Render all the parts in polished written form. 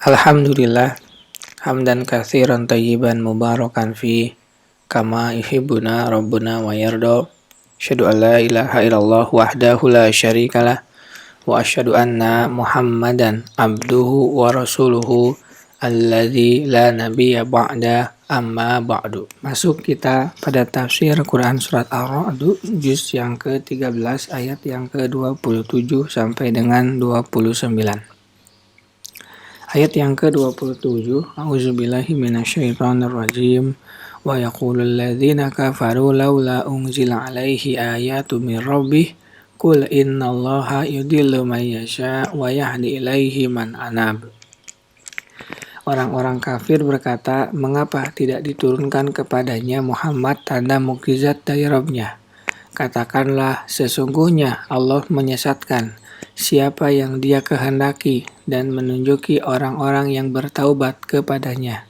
Alhamdulillah, hamdan katsiran tayyiban mubarakan fi kama yuhibbuna rabbuna wa yarda. Asyhadu an la ilaha illallah wahdahu la syarikalah wa asyhadu anna Muhammadan abduhu wa rasuluhu alladzi la nabiyya ba'da amma ba'du. Masuk kita pada tafsir Quran surat Ar-Ra'd juz yang ke-13 ayat yang ke-27 sampai dengan 29. Ayat yang ke-27, A'udzubillahi minasyaitonirrajim. Wa yaqulul ladzina kafaru laula unzila alaihi ayatu min rabbih qul innallaha yudhillu may yasha wa yahdi ilaihi man anab. Orang-orang kafir berkata, mengapa tidak diturunkan kepadanya Muhammad tanda mukjizat dari Rabb-Nya? Katakanlah, sesungguhnya Allah menyesatkan siapa yang Dia kehendaki dan menunjuki orang-orang yang bertaubat kepadanya.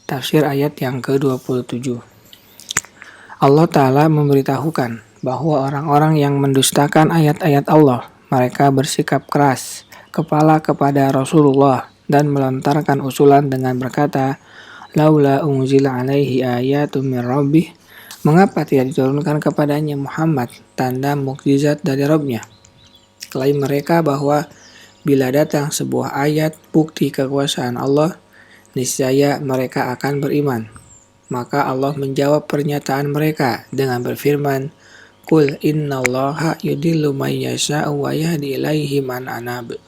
Tafsir ayat yang ke-27. Allah Ta'ala memberitahukan bahwa orang-orang yang mendustakan ayat-ayat Allah, mereka bersikap keras kepala kepada Rasulullah dan melontarkan usulan dengan berkata, laula unzila alaihi ayatun min rabbih, mengapa tidak diturunkan kepadanya Muhammad tanda mukjizat dari Rabb-Nya? Klaim mereka bahwa bila datang sebuah ayat bukti kekuasaan Allah, niscaya mereka akan beriman. Maka Allah menjawab pernyataan mereka dengan berfirman, Qul innallaha yudhillu may yasha'u wa yahdi ilaihi man anab.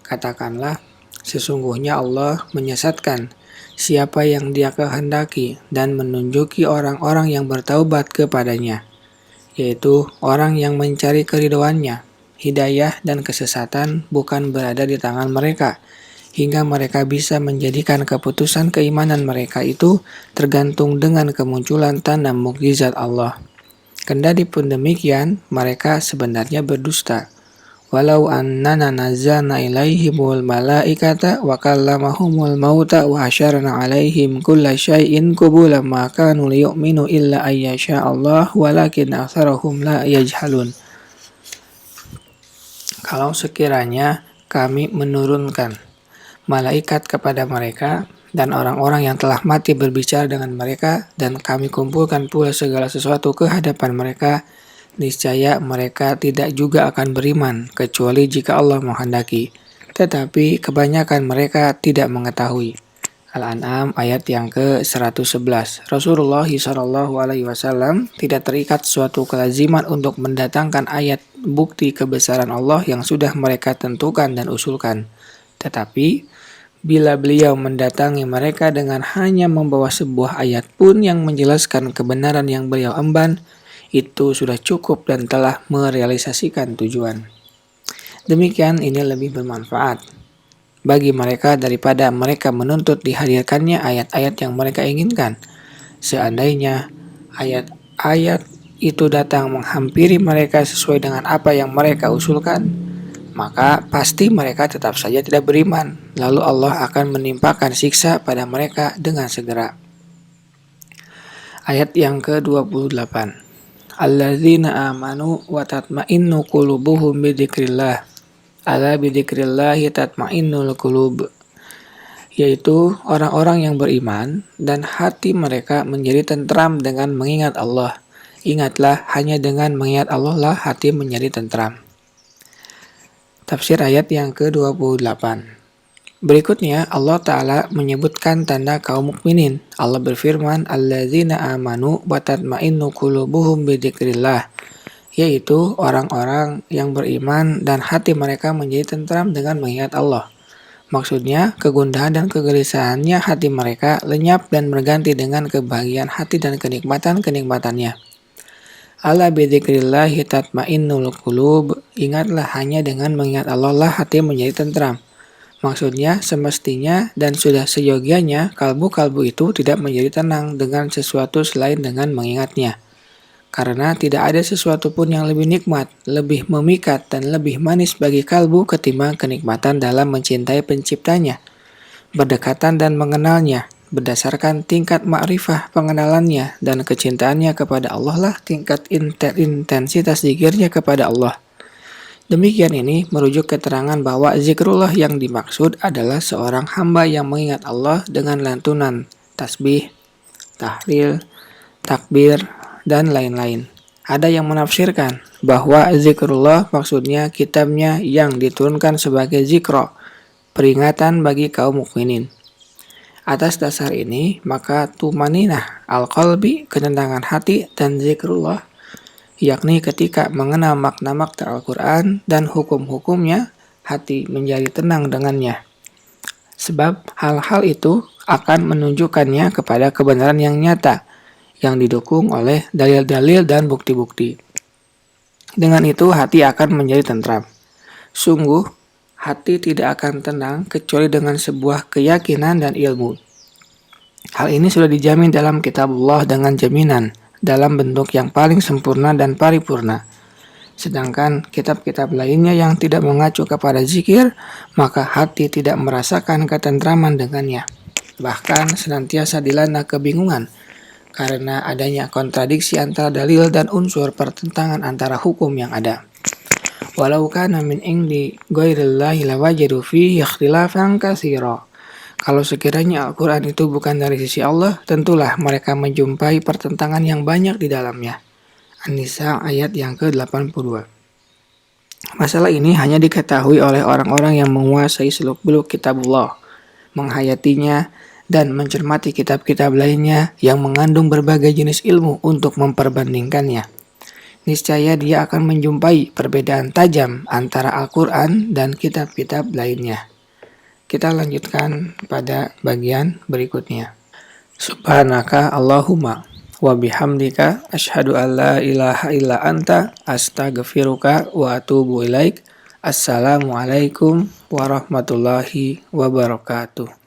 Katakanlah, sesungguhnya Allah menyesatkan siapa yang Dia kehendaki dan menunjuki orang-orang yang bertaubat kepadanya, yaitu orang yang mencari keridhoannya. Hidayah dan kesesatan bukan berada di tangan mereka, hingga mereka bisa menjadikan keputusan keimanan mereka itu tergantung dengan kemunculan tanda mukjizat Allah. Kendati pun demikian, mereka sebenarnya berdusta. Walau annana nazzalna ilaihimul malaikata wa kallamahumul mauta wa hasyarna alaihim kulla syai'in qubulan ma kanu liyu'minu illa ayyasha Allah walakin aktsarahum la yajhalun. Kalau sekiranya kami menurunkan malaikat kepada mereka dan orang-orang yang telah mati berbicara dengan mereka dan kami kumpulkan pula segala sesuatu ke hadapan mereka, niscaya mereka tidak juga akan beriman kecuali jika Allah menghendaki. Tetapi kebanyakan mereka tidak mengetahui. Al-An'am ayat yang ke-111. Rasulullah SAW tidak terikat suatu kelaziman untuk mendatangkan ayat bukti kebesaran Allah yang sudah mereka tentukan dan usulkan. Tetapi bila beliau mendatangi mereka dengan hanya membawa sebuah ayat pun yang menjelaskan kebenaran yang beliau emban, itu sudah cukup dan telah merealisasikan tujuan. Demikian ini lebih bermanfaat bagi mereka daripada mereka menuntut dihadirkannya ayat-ayat yang mereka inginkan. Seandainya ayat-ayat itu datang menghampiri mereka sesuai dengan apa yang mereka usulkan, maka pasti mereka tetap saja tidak beriman. Lalu Allah akan menimpakan siksa pada mereka dengan segera. Ayat yang ke-28. Alladzina amanu wa tatma'innu qulubuhum bidzikrillah. Ala bidzikrillahi tatma'innul qulub, yaitu orang-orang yang beriman dan hati mereka menjadi tentram dengan mengingat Allah. Ingatlah, hanya dengan mengingat Allah lah hati menjadi tentram. Tafsir ayat yang ke-28. Berikutnya Allah Ta'ala menyebutkan tanda kaum mukminin. Allah berfirman, alladzina amanu wa tatma'innu qulubuhum bidzikrillah, yaitu orang-orang yang beriman dan hati mereka menjadi tentram dengan mengingat Allah. Maksudnya, kegundahan dan kegelisahannya hati mereka lenyap dan berganti dengan kebahagiaan hati dan kenikmatan-kenikmatannya. Ala bidzikrillahi tatmainnul qulub, ingatlah hanya dengan mengingat Allah lah hati menjadi tentram. Maksudnya, semestinya dan sudah seyogianya kalbu-kalbu itu tidak menjadi tenang dengan sesuatu selain dengan mengingatnya. Karena tidak ada sesuatu pun yang lebih nikmat, lebih memikat, dan lebih manis bagi kalbu ketimbang kenikmatan dalam mencintai penciptanya, berdekatan dan mengenalnya, berdasarkan tingkat ma'rifah pengenalannya dan kecintaannya kepada Allah lah tingkat intensitas zikirnya kepada Allah. Demikian ini merujuk keterangan bahwa zikrullah yang dimaksud adalah seorang hamba yang mengingat Allah dengan lantunan tasbih, tahlil, takbir, dan lain-lain. Ada yang menafsirkan bahwa zikrullah maksudnya kitabnya yang diturunkan sebagai zikro, peringatan bagi kaum mukminin. Atas dasar ini, maka tumaninah al-qalbi, ketenangan hati, dan zikrullah, yakni ketika mengenal makna-makna Al-Quran dan hukum-hukumnya, hati menjadi tenang dengannya. Sebab hal-hal itu akan menunjukkannya kepada kebenaran yang nyata, yang didukung oleh dalil-dalil dan bukti-bukti. Dengan itu hati akan menjadi tentram. Sungguh, hati tidak akan tenang kecuali dengan sebuah keyakinan dan ilmu. Hal ini sudah dijamin dalam kitabullah dengan jaminan dalam bentuk yang paling sempurna dan paripurna. Sedangkan kitab-kitab lainnya yang tidak mengacu kepada zikir, maka hati tidak merasakan ketentraman dengannya. Bahkan senantiasa dilanda kebingungan karena adanya kontradiksi antara dalil dan unsur pertentangan antara hukum yang ada. Walau kana min indi ghairillahi lawajadu fihi ikhtilafan katsira. Kalau sekiranya Al-Quran itu bukan dari sisi Allah, tentulah mereka menjumpai pertentangan yang banyak di dalamnya. An-Nisa ayat yang ke-82. Masalah ini hanya diketahui oleh orang-orang yang menguasai seluk-beluk kitabullah, menghayatinya, dan mencermati kitab-kitab lainnya yang mengandung berbagai jenis ilmu untuk memperbandingkannya. Niscaya dia akan menjumpai perbedaan tajam antara Al-Quran dan kitab-kitab lainnya. Kita lanjutkan pada bagian berikutnya. Subhanaka Allahumma wa bihamdika asyhadu an la ilaha illa anta astaghfiruka wa atubu ilaik. Assalamualaikum warahmatullahi wabarakatuh.